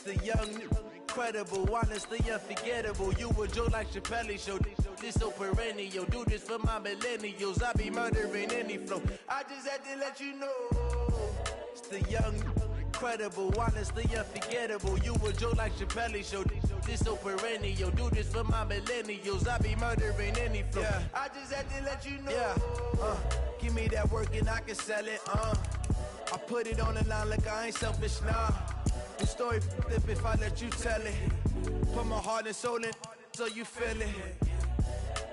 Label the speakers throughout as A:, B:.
A: the young, incredible, honestly unforgettable. You a Joe like Chappelle show. This so perennial. Do this for my millennials. I be murdering any flow. I just had to let you know. It's the young, incredible, honestly unforgettable. You a Joe like Chappelle show. This so perennial. Do this for my millennials. I be murdering any flow. Yeah. I just had to let you know. Yeah. Give me that work and I can sell it. I put it on the line like I ain't selfish, nah. The story flip if I let you tell it. Put my heart and soul in so you feel it.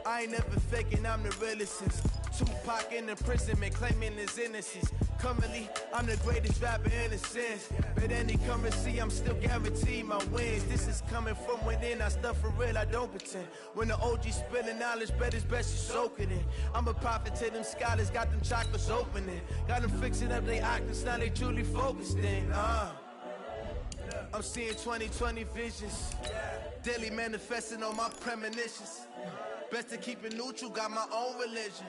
A: I ain't never faking, I'm the realest since Tupac in imprisonment, claiming his innocence. Currently, I'm the greatest rapper in a sense. But any currency, I'm still guaranteed my wins. This is coming from within, I stuff for real, I don't pretend. When the OG spilling knowledge, bet it's best you soak it in. I'm a prophet to them scholars, got them chakras opening. Got them fixing up their octaves, now they truly focused in. I'm seeing 2020 visions. Daily manifesting on my premonitions. Best to keep it neutral, got my own religion.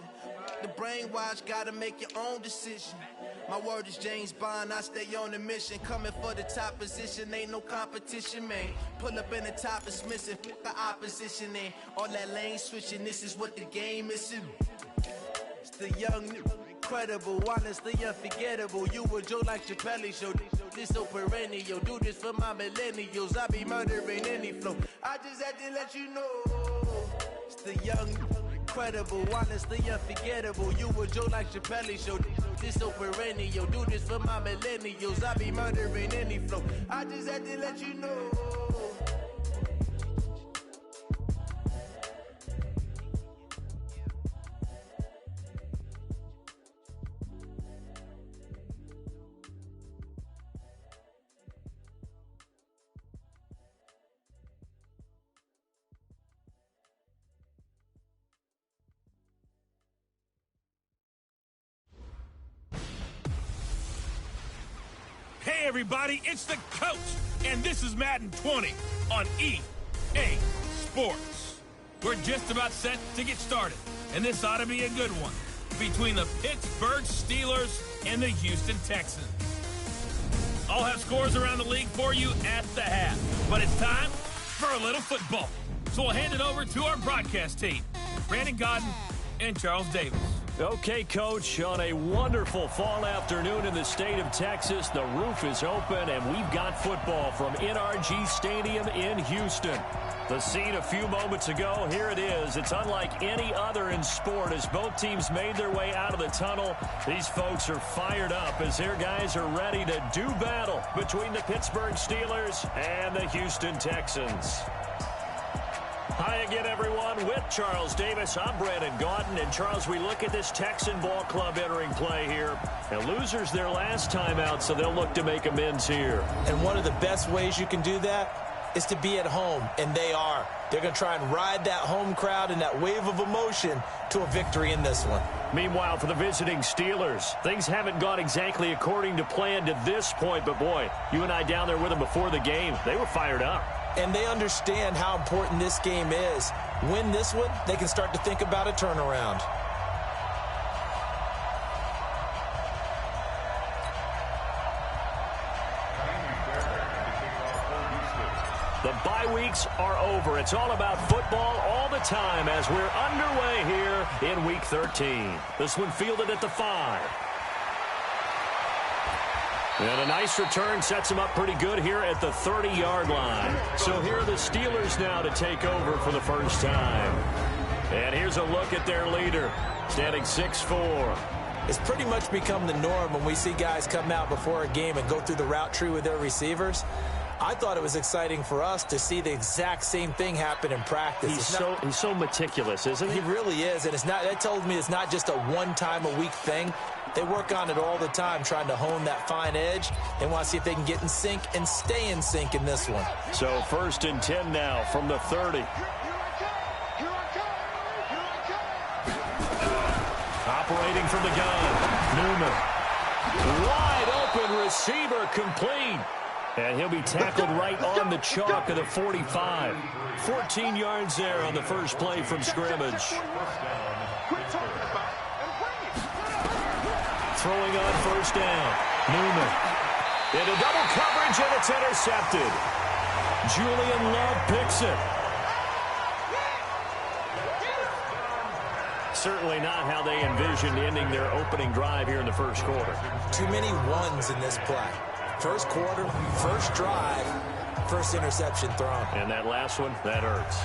A: The brainwash, gotta make your own decision. My word is James Bond, I stay on a mission. Coming for the top position, ain't no competition, man. Pull up in the top is missing, the opposition in. All that lane switching, this is what the game is. It's the young, incredible, honestly unforgettable. You a Joe like Chappelle show. This so perennial. Do this for my millennials. I be murdering any flow. I just had to let you know. It's the young, incredible, honestly unforgettable. You a Joe like Chappelle show. This so perennial. Do this for my millennials. I be murdering any flow. I just had to let you know.
B: Hey everybody, it's the coach, and this is Madden 20 on EA Sports. We're just about set to get started, and this ought to be a good one between the Pittsburgh Steelers and the Houston Texans. I'll have scores around the league for you at the half, but it's time for a little football. So we'll hand it over to our broadcast team, Brandon Godden and Charles Davis.
C: Okay, Coach, on a wonderful fall afternoon in the state of Texas, the roof is open, and we've got football from NRG Stadium in Houston. The scene a few moments ago, here it is. It's unlike any other in sport as both teams made their way out of the tunnel. These folks are fired up as their guys are ready to do battle between the Pittsburgh Steelers and the Houston Texans. Hi again, everyone. With Charles Davis, I'm Brandon Gaudin. And, Charles, we look at this Texan ball club entering play here. And losers their last time out, so they'll look to make amends here.
D: And one of the best ways you can do that is to be at home, and they are. They're going to try and ride that home crowd and that wave of emotion to a victory in this one.
C: Meanwhile, for the visiting Steelers, things haven't gone exactly according to plan to this point. But, boy, you and I down there with them before the game, they were fired up.
D: And they understand how important this game is. Win this one, they can start to think about a turnaround.
C: The bye weeks are over. It's all about football all the time as we're underway here in Week 13. This one fielded at the 5. And a nice return sets him up pretty good here at the 30-yard line. So here are the Steelers now to take over for the first time. And here's a look at their leader, standing 6'4".
D: It's pretty much become the norm when we see guys come out before a game and go through the route tree with their receivers. I thought it was exciting for us to see the exact same thing happen in practice.
C: He's so meticulous, isn't he?
D: He really is, and it's not. That told me it's not just a one-time-a-week thing. They work on it all the time, trying to hone that fine edge. They want to see if they can get in sync and stay in sync in this one.
C: So 1st and 10 now from the 30. Operating from the gun, Newman. Wide open receiver complete. And he'll be tackled right on the chalk of the 45. 14 yards there on the first play from scrimmage. Throwing on first down, Newman. Into double coverage, and it's intercepted. Julian Love picks it. Certainly not how they envisioned ending their opening drive here in the first quarter.
D: Too many ones in this play. First quarter, first drive, first interception thrown.
C: And that last one, that hurts.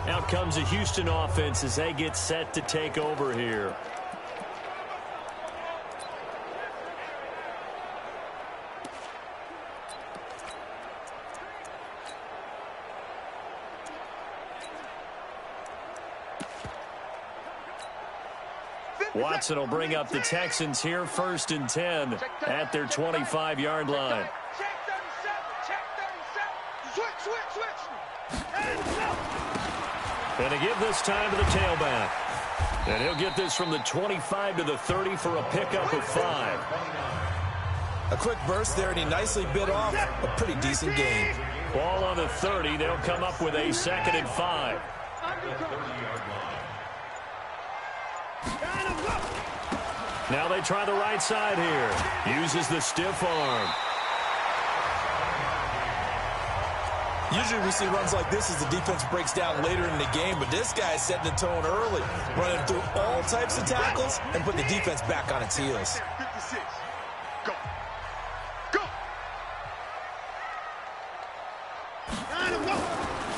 C: Out comes the Houston offense as they get set to take over here. Watson will bring up the Texans here, 1st and 10 at their 25-yard line. And to give this time to the tailback. And he'll get this from the 25 to the 30 for a pickup of 5.
D: A quick burst there, and he nicely bit off a pretty decent gain.
C: Ball on the 30. They'll come up with a 2nd and 5. Now they try the right side here. Uses the stiff arm.
D: Usually we see runs like this as the defense breaks down later in the game, but this guy is setting the tone early, running through all types of tackles and putting the defense back on its heels.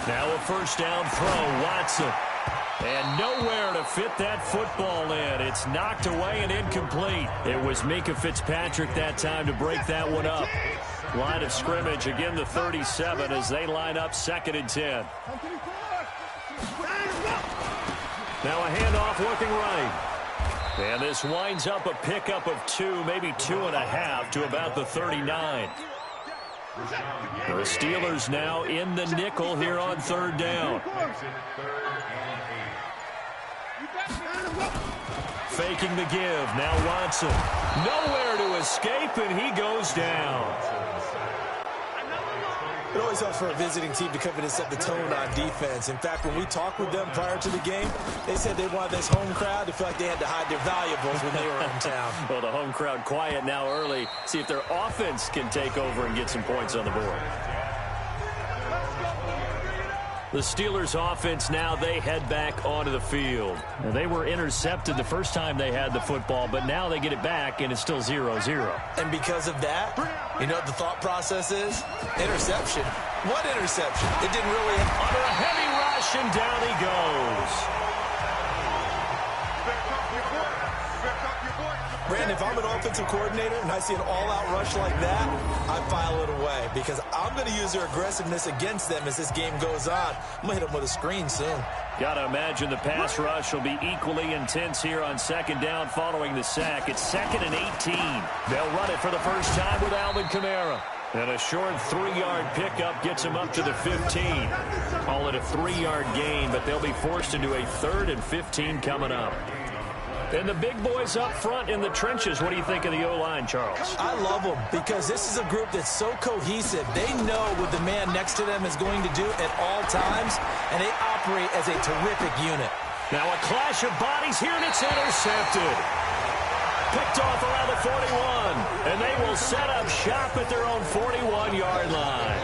C: Now a first down throw, Watson. And nowhere to fit that football in. It's knocked away and incomplete. It was Minkah Fitzpatrick that time to break that one up. Line of scrimmage, again the 37 as they line up 2nd and 10. Now a handoff looking right. And this winds up a pickup of 2, maybe 2.5 to about the 39. The Steelers now in the nickel here on 3rd down. Faking the give. Now Watson. Nowhere to escape, and he goes down.
D: It always helps for a visiting team to come in and set the tone on defense. In fact, when we talked with them prior to the game, they said they wanted this home crowd to feel like they had to hide their valuables when they were in town.
C: Well, the home crowd quiet now early. See if their offense can take over and get some points on the board. The Steelers offense now, they head back onto the field. Now, they were intercepted the first time they had the football, but now they get it back, and it's still 0-0.
D: And because of that, you know what the thought process is? Interception. What interception? It didn't really...
C: Under a heavy rush, and down he goes.
D: Brandon, if I'm an offensive coordinator and I see an all-out rush like that, I file it away because I'm going to use their aggressiveness against them as this game goes on. I'm going to hit them with a screen soon.
C: Got to imagine the pass rush will be equally intense here on 2nd down following the sack. It's 2nd and 18. They'll run it for the first time with Alvin Kamara. And a short 3-yard pickup gets them up to the 15. Call it a 3-yard gain, but they'll be forced into a 3rd and 15 coming up. And the big boys up front in the trenches. What do you think of the O-line, Charles?
D: I love them because this is a group that's so cohesive. They know what the man next to them is going to do at all times, and they operate as a terrific unit.
C: Now a clash of bodies here, and it's intercepted. Picked off around the 41, and they will set up shop at their own 41-yard line.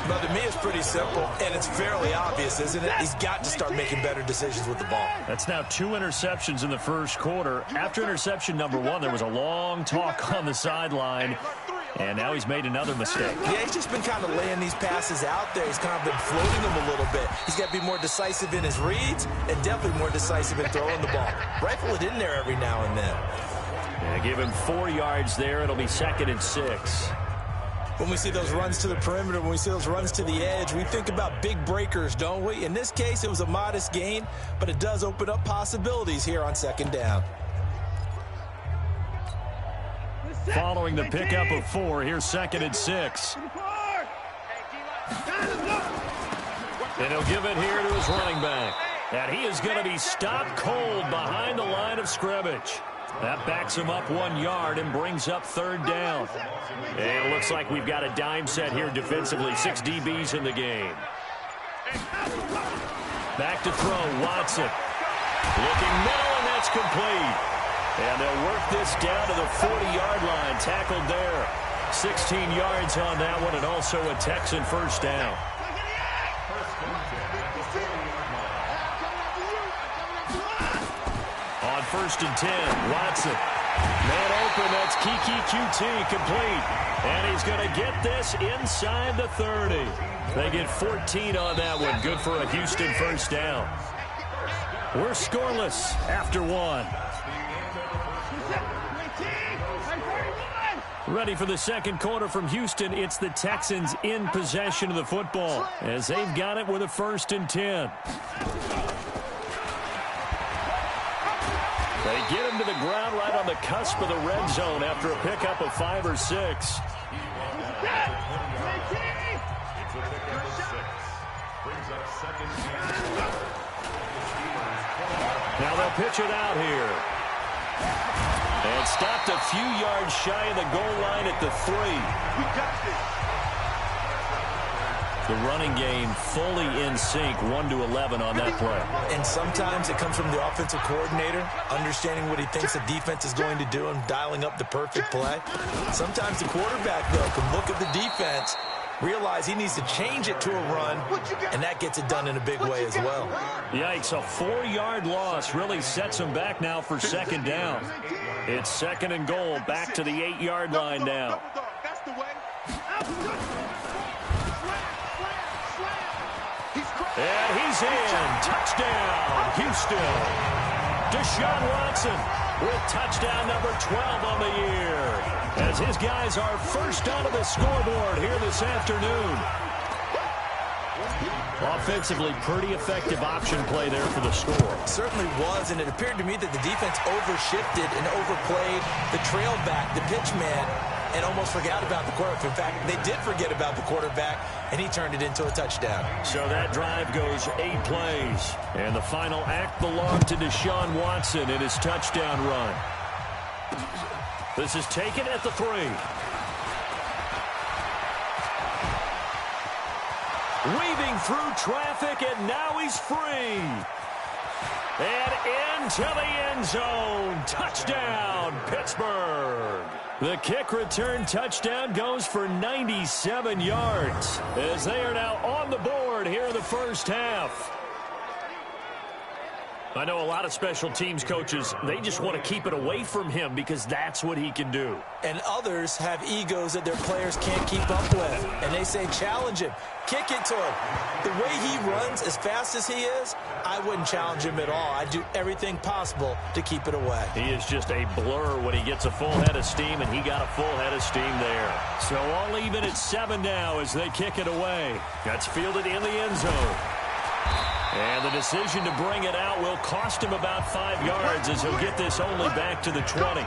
D: But to me, it's pretty simple, and it's fairly obvious, isn't it? He's got to start making better decisions with the ball.
C: That's now 2 interceptions in the first quarter. After interception number 1, there was a long talk on the sideline, and now he's made another mistake.
D: Yeah, he's just been kind of laying these passes out there. He's kind of been floating them a little bit. He's got to be more decisive in his reads and definitely more decisive in throwing the ball. Rifle it in there every now and then.
C: Yeah, give him 4 yards there. It'll be 2nd and 6.
D: When we see those runs to the perimeter, when we see those runs to the edge, we think about big breakers, don't we? In this case, it was a modest gain, but it does open up possibilities here on 2nd down.
C: Following the pickup of 4, here's 2nd and 6. And he'll give it here to his running back. And he is going to be stopped cold behind the line of scrimmage. That backs him up 1 yard and brings up 3rd down. And it looks like we've got a dime set here defensively. 6 DBs in the game. Back to throw, Watson. Looking middle, and that's complete. And they'll work this down to the 40-yard line. Tackled there. 16 yards on that one, and also a Texan first down. On 1st and 10, Watson. Man open, that's Kiki QT, complete. And he's going to get this inside the 30. They get 14 on that one. Good for a Houston first down. We're scoreless after one. Ready for the second quarter from Houston. It's the Texans in possession of the football as they've got it with a 1st and 10. They get him to the ground right on the cusp of the red zone after a pickup of 5 or 6. Now they'll pitch it out here. And stopped a few yards shy of the goal line at the 3. The running game fully in sync, 1-11 on that play.
D: And sometimes it comes from the offensive coordinator, understanding what he thinks the defense is going to do and dialing up the perfect play. Sometimes the quarterback, though, can look at the defense, realize he needs to change it to a run, and that gets it done in a big way as well.
C: Yikes, a 4-yard loss really sets him back now for second down. It's 2nd and goal, back to the 8-yard line now. And he's in. Touchdown, Houston. Deshaun Watson with touchdown number 12 on the year, as his guys are first onto the scoreboard here this afternoon. Offensively, pretty effective option play there for the score.
D: Certainly was, and it appeared to me that the defense overshifted and overplayed the trail back, the pitch man, and almost forgot about the quarterback. In fact, they did forget about the quarterback, and he turned it into a touchdown.
C: So that drive goes 8 plays, and the final act belonged to Deshaun Watson in his touchdown run. This is taken at the 3. Weaving through traffic, and now he's free. And into the end zone. Touchdown, Pittsburgh. The kick return touchdown goes for 97 yards as they are now on the board here in the first half. I know a lot of special teams coaches, they just want to keep it away from him because that's what he can do.
D: And others have egos that their players can't keep up with. And they say, challenge him. Kick it to him. The way he runs as fast as he is, I wouldn't challenge him at all. I'd do everything possible to keep it away.
C: He is just a blur when he gets a full head of steam, and he got a full head of steam there. So all even at 7 now as they kick it away. That's fielded in the end zone. And the decision to bring it out will cost him about 5 yards as he'll get this only back to the 20.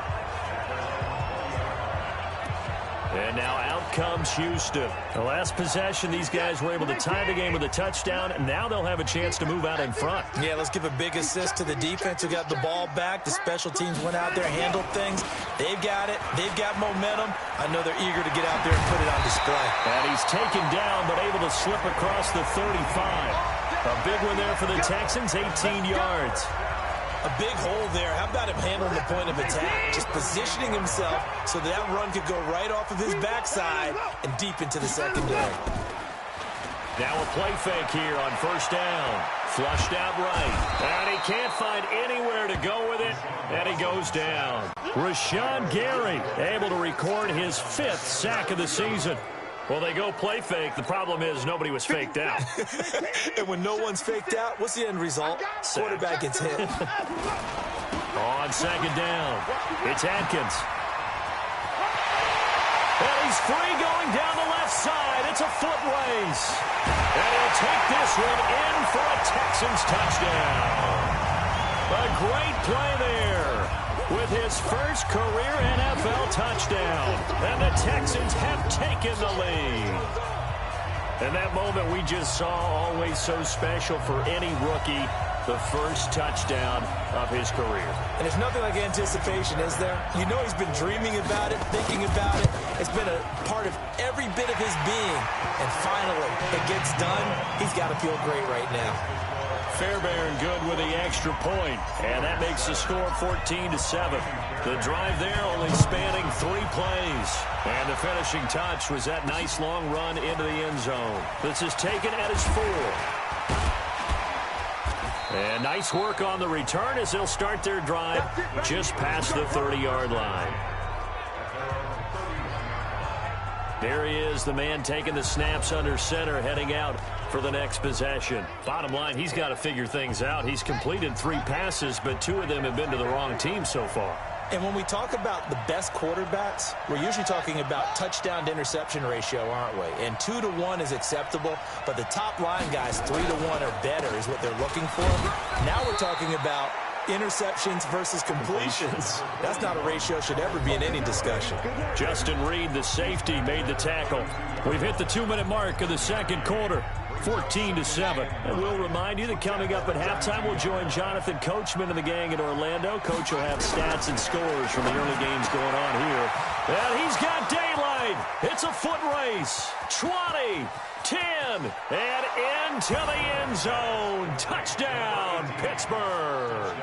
C: And now out comes Houston. The last possession, these guys were able to tie the game with a touchdown, and now they'll have a chance to move out in front.
D: Yeah, let's give a big assist to the defense who got the ball back. The special teams went out there, handled things. They've got it. They've got momentum. I know they're eager to get out there and put it on display.
C: And he's taken down, but able to slip across the 35. A big one there for the Texans, 18 yards.
D: A big hole there. How about him handling the point of attack? Just positioning himself so that run could go right off of his backside and deep into the secondary.
C: Now a play fake here on first down. Flushed out right. And he can't find anywhere to go with it. And he goes down. Rashawn Gary able to record his 5th sack of the season. Well, they go play fake. The problem is nobody was faked out.
D: And when no one's faked out, what's the end result? Quarterback gets hit.
C: On second down, it's Atkins. And he's free going down the left side. It's a foot race. And he'll take this one in for a Texans touchdown. A great play there with his first career NFL touchdown. And the Texans have taken the lead. And that moment we just saw, always so special for any rookie. the first touchdown of his career.
D: And there's nothing like anticipation, is there? You know he's been dreaming about it, thinking about it. It's been a part of every bit of his being. And finally, it gets done. He's got to feel great right now.
C: Fairbairn good with the extra point, and that makes the score 14-7. The drive there only spanning 3 plays. And the finishing touch was that nice long run into the end zone. This is taken at his 4. And nice work on the return as they'll start their drive just past the 30-yard line. There he is, the man taking the snaps under center, heading out for the next possession. Bottom line, he's got to figure things out. He's completed 3 passes, but 2 of them have been to the wrong team so far.
D: And when we talk about the best quarterbacks, we're usually talking about touchdown to interception ratio, aren't we? And 2 to 1 is acceptable, but the top line guys, 3 to 1 or better is what they're looking for. Now we're talking about interceptions versus completions. That's not a ratio should ever be in any discussion.
C: Justin Reed, the safety, made the tackle. We've hit the 2-minute mark of the second quarter. 14-7. And we'll remind you that coming up at halftime, we'll join Jonathan Coachman and the gang in Orlando. Coach will have stats and scores from the early games going on here. And he's got daylight. It's a foot race. 20, 10, and into the end zone. Touchdown, Pittsburgh.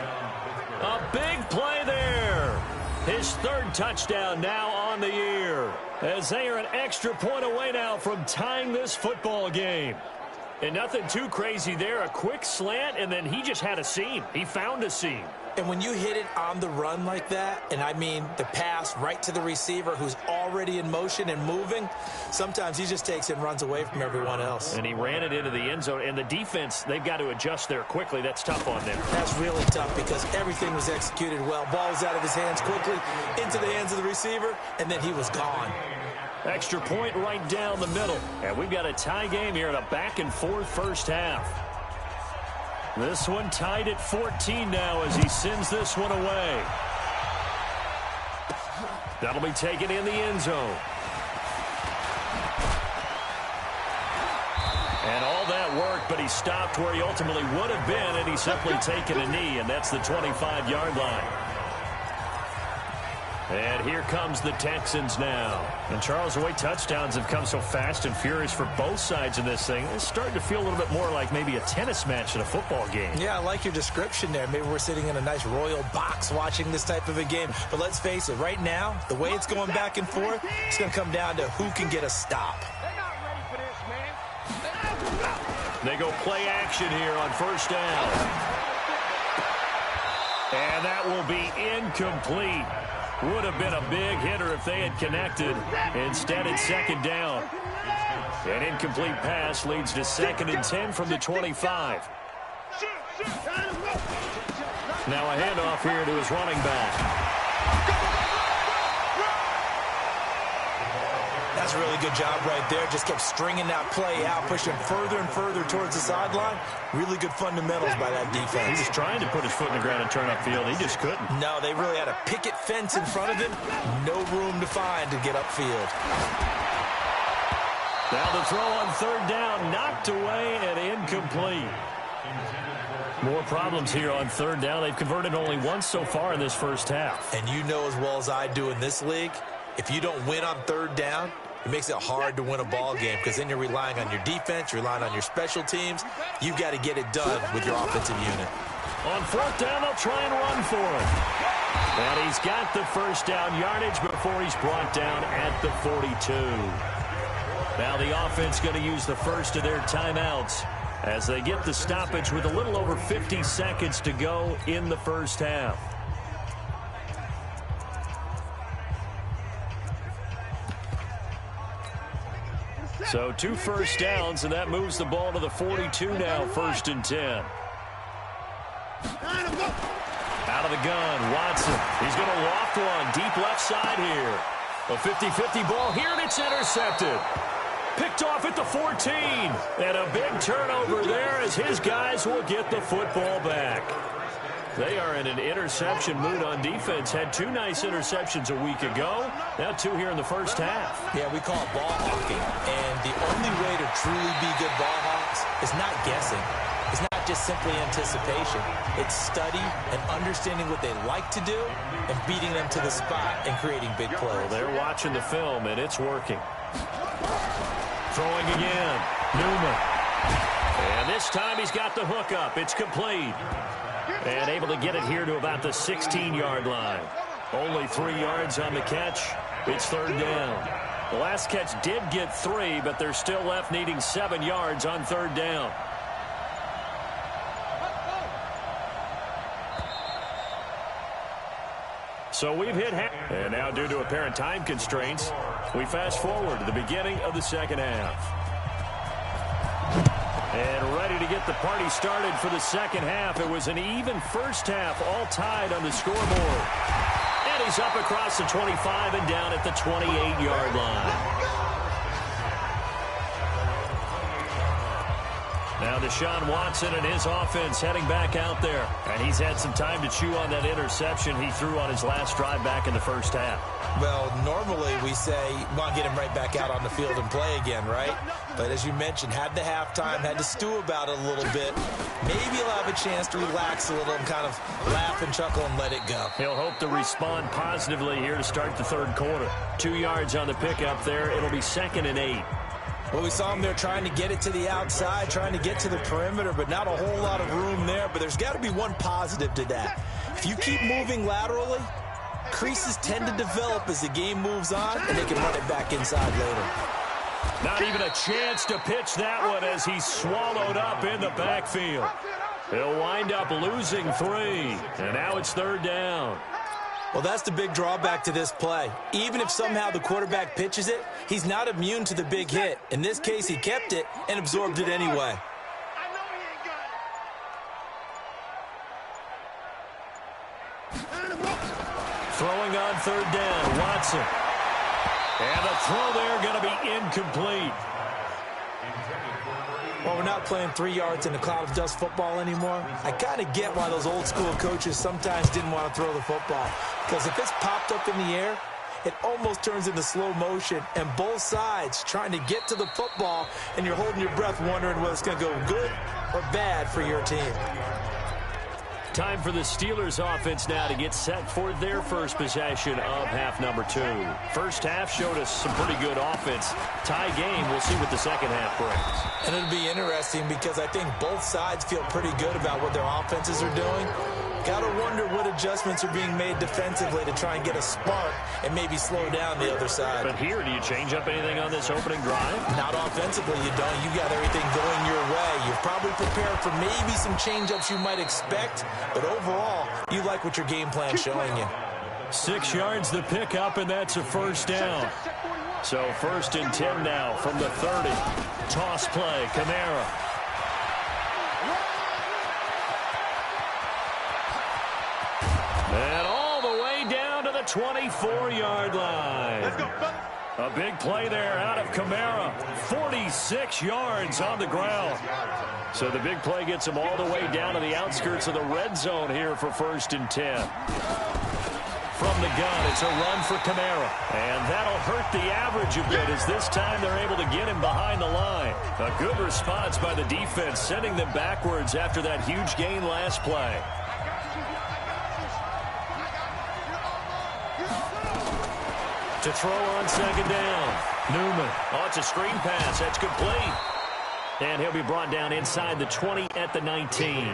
C: A big play there. His 3rd touchdown now on the year, as they are an extra point away now from tying this football game. And nothing too crazy there. A quick slant, and then he just had a seam. He found a seam.
D: And when you hit it on the run like that, and I mean the pass right to the receiver who's already in motion and moving, sometimes he just takes it and runs away from everyone else.
C: And he ran it into the end zone. And the defense, they've got to adjust there quickly. That's tough on them.
D: That's really tough because everything was executed well. Ball was out of his hands quickly, into the hands of the receiver, and then he was gone.
C: Extra point right down the middle. And we've got a tie game here in a back-and-forth first half. This one tied at 14 now as he sends this one away. That'll be taken in the end zone. And all that work, but he stopped where he ultimately would have been, and he's simply taken a knee, and that's the 25-yard line. And here comes the Texans now. And Charles, the way touchdowns have come so fast and furious for both sides in this thing, it's starting to feel a little bit more like maybe a tennis match in a football game.
D: Yeah, I like your description there. Maybe we're sitting in a nice royal box watching this type of a game. But let's face it, right now, the way it's going back and forth, it's going to come down to who can get a stop.
E: They're not ready for this, man.
C: They go play action here on first down. And that will be incomplete. Would have been a big hitter if they had connected. Instead, it's second down. An incomplete pass leads to 2nd and 10 from the 25. Now a handoff here to his running back.
D: That's a really good job right there. Just kept stringing that play out, pushing further and further towards the sideline. Really good fundamentals by that defense.
C: He was trying to put his foot in the ground and turn upfield. He just couldn't.
D: No, they really had a picket fence in front of him. No room to find to get upfield.
C: Now the throw on 3rd down, knocked away and incomplete. More problems here on 3rd down. They've converted only once so far in this first half.
D: And you know as well as I do in this league, if you don't win on 3rd down, it makes it hard to win a ball game because then you're relying on your defense, you're relying on your special teams. You've got to get it done with your offensive unit.
C: On 4th down, they'll try and run for it. And he's got the first down yardage before he's brought down at the 42. Now the offense going to use the first of their timeouts as they get the stoppage with a little over 50 seconds to go in the first half. So 2 first downs, and that moves the ball to the 42 now, 1st and 10. Out of the gun, Watson. He's going to loft one deep left side here. A 50-50 ball here, and it's intercepted. Picked off at the 14. And a big turnover there as his guys will get the football back. They are in an interception mood on defense. Had 2 nice interceptions a week ago. Now 2 here in the first half.
D: Yeah, we call it ball hawking. And the only way to truly be good ball hawks is not guessing. It's not not just simply anticipation. It's study and understanding what they like to do and beating them to the spot and creating big plays.
C: Well, they're watching the film, and it's working. Throwing again. Newman. And this time he's got the hook up. It's complete. And able to get it here to about the 16-yard line. Only 3 yards on the catch. It's third down. The last catch did get 3, but they're still left needing 7 yards on third down. So we've hit half. And now due to apparent time constraints, we fast forward to the beginning of the second half. And ready to get the party started for the second half. It was an even first half, all tied on the scoreboard. And he's up across the 25 and down at the 28-yard line. Now Deshaun Watson and his offense heading back out there. And he's had some time to chew on that interception he threw on his last drive back in the first half.
D: Well, normally we say, want to get him right back out on the field and play again, right? But as you mentioned, had the halftime, had to stew about it a little bit. Maybe he'll have a chance to relax a little and kind of laugh and chuckle and let it go.
C: He'll hope to respond positively here to start the third quarter. 2 yards on the pickup there. It'll be 2nd and 8.
D: Well, we saw him there trying to get it to the outside, trying to get to the perimeter, but not a whole lot of room there. But there's got to be one positive to that. If you keep moving laterally, creases tend to develop as the game moves on, and they can run it back inside later.
C: Not even a chance to pitch that one as he's swallowed up in the backfield. He'll wind up losing 3, and now it's third down.
D: Well, that's the big drawback to this play. Even if somehow the quarterback pitches it, he's not immune to the big hit. In this case, he kept it and absorbed it anyway.
C: Throwing on third down, Watson. And the throw there going to be incomplete.
D: Well, we're not playing 3 yards in a cloud of dust football anymore. I kind of get why those old school coaches sometimes didn't want to throw the football. Because if it's popped up in the air, it almost turns into slow motion. And both sides trying to get to the football, and you're holding your breath wondering whether it's going to go good or bad for your team.
C: Time for the Steelers offense now to get set for their first possession of half number 2. First half showed us some pretty good offense. Tie game, we'll see what the second half brings.
D: And it'll be interesting because I think both sides feel pretty good about what their offenses are doing. Got to wonder what adjustments are being made defensively to try and get a spark and maybe slow down the other side.
C: But here, do you change up anything on this opening drive?
D: Not offensively, you don't. You got everything going your way. You're probably prepared for maybe some change-ups you might expect, but overall, you like what your game plan's showing you.
C: 6 yards the pickup, and that's a first down. So 1st and 10 now from the 30. Toss play, Kamara. And all the way down to the 24-yard line.
E: Let's go, fella.
C: A big play there out of Kamara. 46 yards on the ground. So the big play gets him all the way down to the outskirts of the red zone here for 1st and 10. From the gun, it's a run for Kamara. And that'll hurt the average a bit as this time they're able to get him behind the line. A good response by the defense, sending them backwards after that huge gain last play. To throw on 2nd down. Newman. Oh, it's a screen pass. That's complete. And he'll be brought down inside the 20 at the 19.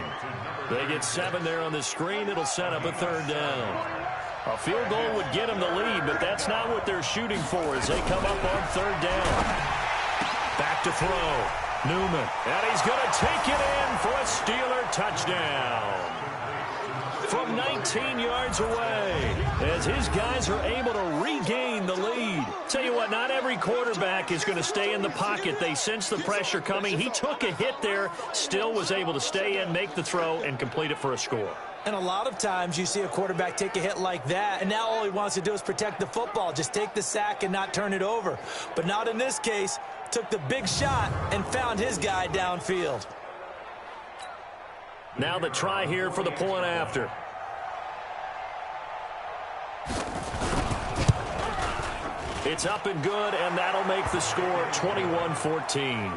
C: They get 7 there on the screen. It'll set up a 3rd down. A field goal would get them the lead, but that's not what they're shooting for as they come up on 3rd down. Back to throw. Newman. And he's going to take it in for a Steeler touchdown. From 19 yards away, as his guys are able to regain the lead. Tell you what, not every quarterback is going to stay in the pocket. They sense the pressure coming. He took a hit there, still was able to stay in, make the throw, and complete it for a score.
D: And a lot of times you see a quarterback take a hit like that, and now all he wants to do is protect the football. Just take the sack and not turn it over. But not in this case. Took the big shot and found his guy downfield.
C: Now the try here for the point after. It's up and good, and that'll make the score 21-14.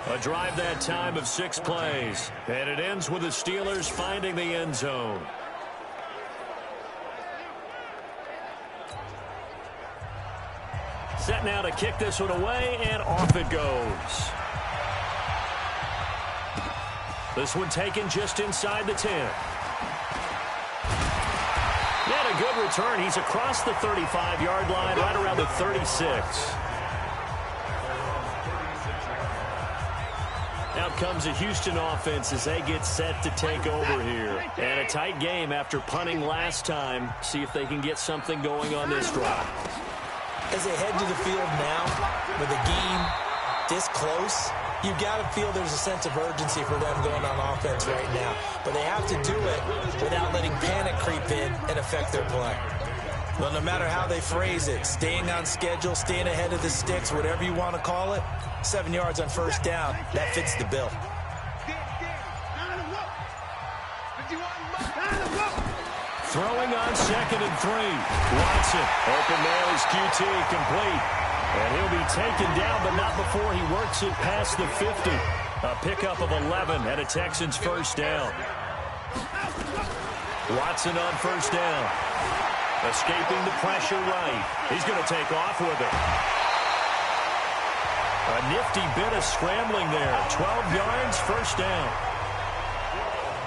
C: A drive that time of 6 plays. And it ends with the Steelers finding the end zone. Set now to kick this one away, and off it goes. This one taken just inside the 10. And a good return. He's across the 35-yard line, right around the 36. Out comes a Houston offense as they get set to take over here. And a tight game after punting last time. See if they can get something going on this drive.
D: As they head to the field now, with a game this close, you've got to feel there's a sense of urgency for them going on offense right now. But they have to do it without letting panic creep in and affect their play. Well, no matter how they phrase it, staying on schedule, staying ahead of the sticks, whatever you want to call it, 7 yards on first down, that fits the bill.
C: Throwing on 2nd and 3. Watson, open man is QT, complete. And he'll be taken down, but not before he works it past the 50. A pickup of 11 and a Texans first down. Watson on first down. Escaping the pressure right. He's going to take off with it. A nifty bit of scrambling there. 12 yards, first down.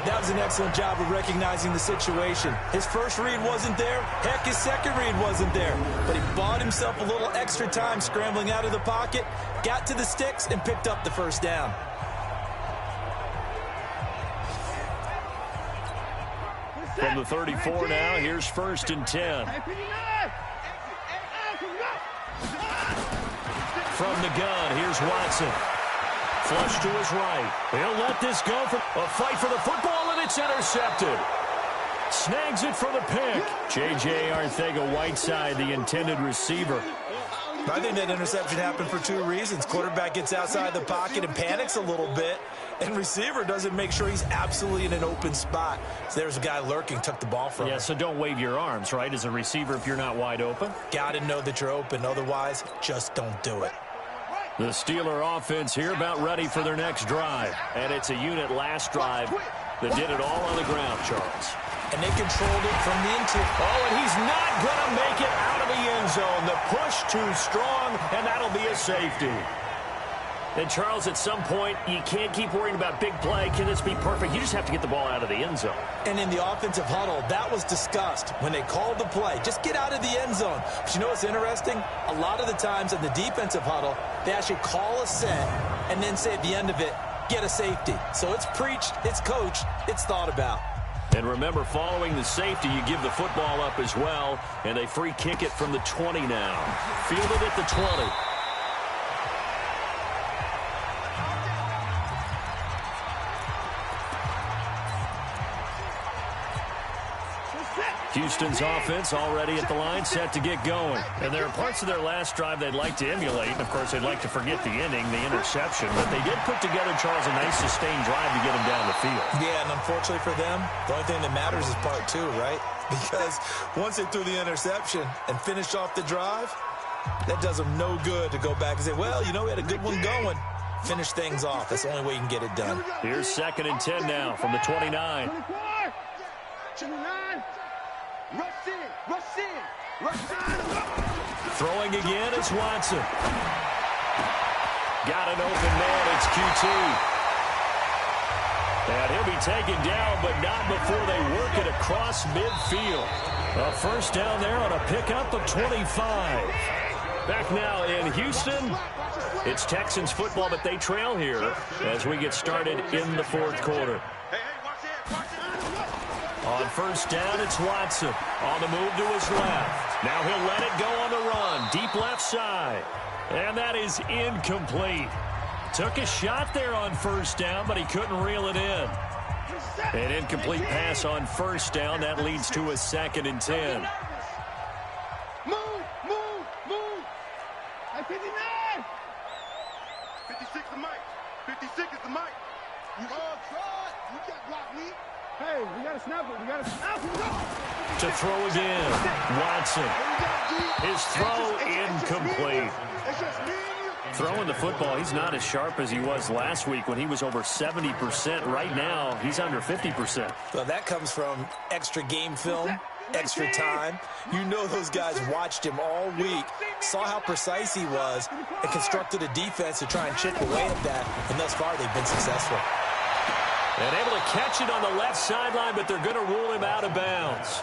D: That was an excellent job of recognizing the situation. His first read wasn't there. Heck, his second read wasn't there. But he bought himself a little extra time scrambling out of the pocket, got to the sticks, and picked up the first down.
C: From the 34 now, here's 1st and 10. From the gun, here's Watson. Flush to his right. He'll let this go for a fight for the football, and it's intercepted. Snags it for the pick. J.J. Arcega-Whiteside, the intended receiver.
D: I think that interception happened for 2 reasons. Quarterback gets outside the pocket and panics a little bit, and receiver doesn't make sure he's absolutely in an open spot. So there's a guy lurking, took the ball from him.
C: Yeah, so don't wave your arms, right, as a receiver if you're not wide open.
D: Got to know that you're open. Otherwise, just don't do it.
C: The Steeler offense here about ready for their next drive. And it's a unit last drive that did it all on the ground, Charles.
D: And they controlled it from the interior.
C: Oh, and he's not going to make it out of the end zone. The push too strong, and that'll be a safety. And, Charles, at some point, you can't keep worrying about big play. Can this be perfect? You just have to get the ball out of the end zone.
D: And in the offensive huddle, that was discussed when they called the play. Just get out of the end zone. But you know what's interesting? A lot of the times in the defensive huddle, they actually call a set and then say at the end of it, get a safety. So it's preached, it's coached, it's thought about.
C: And remember, following the safety, you give the football up as well, and they free kick it from the 20 now. Fielded at the 20. Houston's offense already at the line, set to get going. And there are parts of their last drive they'd like to emulate. Of course, they'd like to forget the ending, the interception. But they did put together, Charles, a nice sustained drive to get them down the field.
D: Yeah, and unfortunately for them, the only thing that matters is part 2, right? Because once they threw the interception and finished off the drive, that does them no good to go back and say, well, you know, we had a good one going. Finish things off. That's the only way you can get it done.
C: Here's 2nd and 10 now from the 29.
E: 29. Rush in, rush in, rush in.
C: Throwing again is Watson. Got an open man, it's QT. And he'll be taken down, but not before they work it across midfield. A first down there on a pickup of 25. Back now in Houston. It's Texans football, but they trail here as we get started in the 4th quarter. On first down, it's Watson. On the move to his left. Now he'll let it go on the run. Deep left side. And that is incomplete. Took a shot there on first down, but he couldn't reel it in. An incomplete pass on first down. That leads to a 2nd and 10.
E: Move, move, move. At 59.
F: 56 is the mic. 56 is the mic.
E: You can't block me. Hey, we got to snap it. We got to snap it.
C: To throw again, Watson. His throw incomplete. throwing the football, he's not as sharp as he was last week when he was over 70%. Right now, he's under 50%.
D: Well, that comes from extra game film, extra time. You know those guys watched him all week, saw how precise he was, and constructed a defense to try and chip away at that, and thus far they've been successful.
C: And able to catch it on the left sideline, but they're going to rule him out of bounds.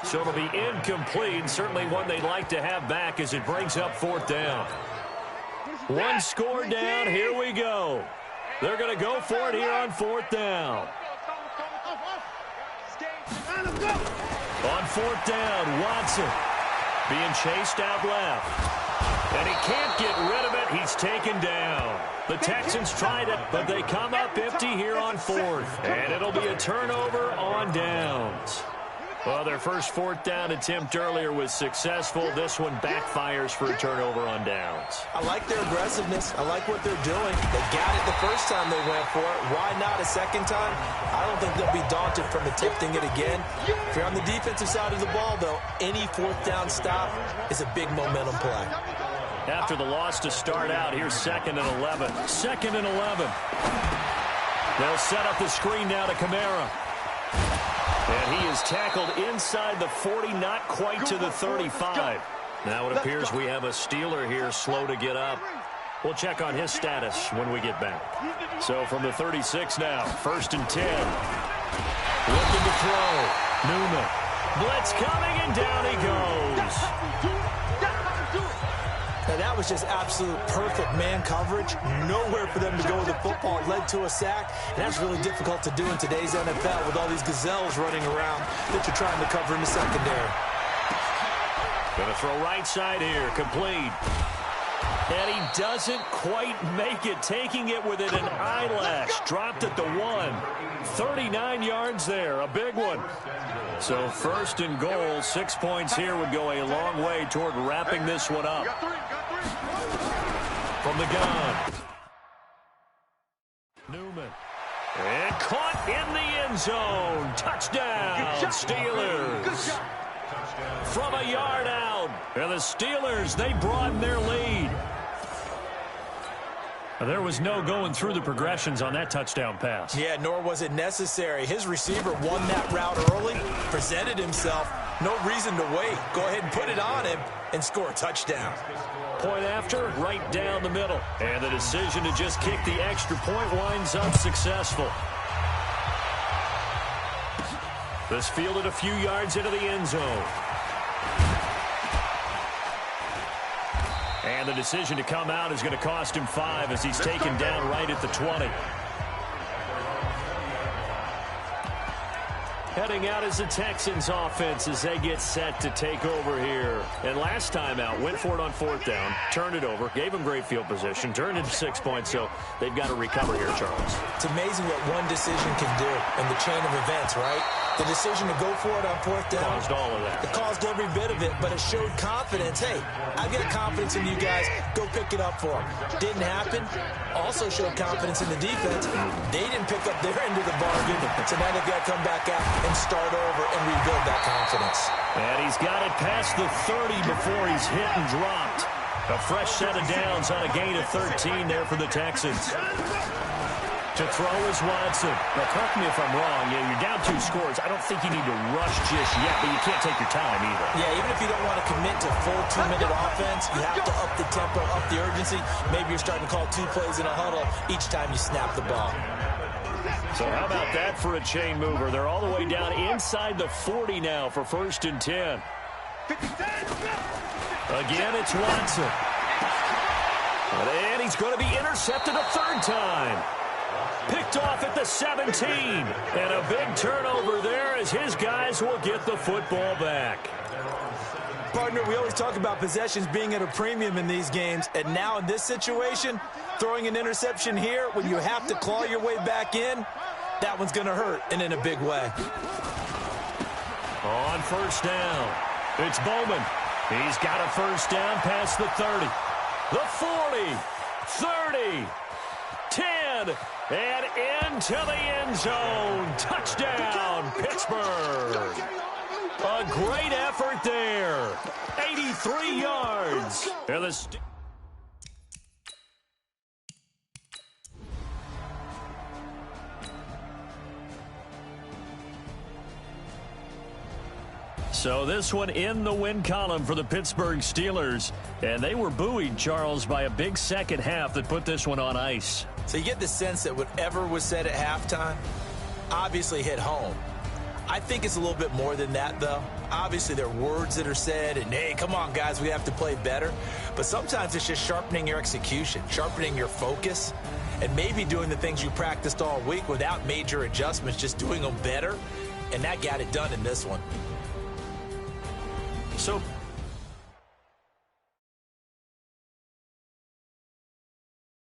C: So it'll be incomplete, certainly one they'd like to have back as it brings up 4th down. One score down, here we go. They're going to go for it here on 4th down. On 4th down, Watson being chased out left. And he can't get rid of it. He's taken down. The Texans tried it, but they come up empty here on 4th. And it'll be a turnover on downs. Well, their first 4th down attempt earlier was successful. This one backfires for a turnover on downs.
D: I like their aggressiveness. I like what they're doing. They got it the first time they went for it. Why not a second time? I don't think they'll be daunted from attempting it again. If you're on the defensive side of the ball, though, any 4th down stop is a big momentum play.
C: After the loss to start out, here's 2nd and 11. 2nd and 11. They'll set up the screen now to Kamara. And he is tackled inside the 40, not quite to the 35. Now it appears we have a Steeler here slow to get up. We'll check on his status when we get back. So from the 36 now, 1st and 10. Looking to throw. Newman. Blitz coming, and down he goes.
D: Now, that was just absolute perfect man coverage. Nowhere for them to go with the football. Led to a sack, and that's really difficult to do in today's NFL with all these gazelles running around that you're trying to cover in the secondary.
C: Going to throw right side here, complete. And he doesn't quite make it, taking it within an eyelash. Dropped at the 1. 39 yards there, a big one. So 1st and goal, 6 points here would go a long way toward wrapping this one up. From the gun. Newman. And caught in the end zone. Touchdown, Steelers. From a yard out. And the Steelers, they broaden their lead. There was no going through the progressions on that touchdown pass.
D: Yeah, nor was it necessary. His receiver won that route early, presented himself. No reason to wait. Go ahead and put it on him and score a touchdown.
C: Point after, right down the middle. And the decision to just kick the extra point winds up successful. This fielded a few yards into the end zone. And the decision to come out is going to cost him 5 as he's taken down right at the 20. Heading out is the Texans offense as they get set to take over here. And last time out, went for it on 4th down, turned it over, gave them great field position, turned into 6 points, so they've got to recover here, Charles.
D: It's amazing what one decision can do in the chain of events, right? The decision to go for it on 4th down.
C: Caused all of that.
D: It caused every bit of it, but it showed confidence. Hey, I've got confidence in you guys. Go pick it up for them. Didn't happen. Also showed confidence in the defense. They didn't pick up their end of the bargain, so now they've got to come back out and start over and rebuild that confidence.
C: And he's got it past the 30 before he's hit and dropped. A fresh set of downs on a gain of 13 there for the Texans. To throw is Watson. Now, correct me if I'm wrong. Yeah, you're down 2 scores. I don't think you need to rush just yet, but you can't take your time either.
D: Yeah, even if you don't want to commit to full 2-minute offense, you have to up the tempo, up the urgency. Maybe you're starting to call 2 plays in a huddle each time you snap the ball.
C: So how about that for a chain mover? They're all the way down inside the 40 now for 1st and 10. Again, it's Watson. And he's going to be intercepted a 3rd time. Picked off at the 17. And a big turnover there as his guys will get the football back.
D: Partner, we always talk about possessions being at a premium in these games. And now in this situation, throwing an interception here when you have to claw your way back in, that one's going to hurt, and in a big way.
C: On 1st down, it's Bowman. He's got a 1st down past the 30. The 40, 30, 10, and into the end zone. Touchdown, Pittsburgh. A great effort there. 83 yards. So this one in the win column for the Pittsburgh Steelers. And they were buoyed, Charles, by a big second half that put this one on ice.
D: So you get the sense that whatever was said at halftime obviously hit home. I think it's a little bit more than that, though. Obviously, there are words that are said, and, hey, come on, guys, we have to play better. But sometimes it's just sharpening your execution, sharpening your focus, and maybe doing the things you practiced all week without major adjustments, just doing them better. And that got it done in this one.
C: So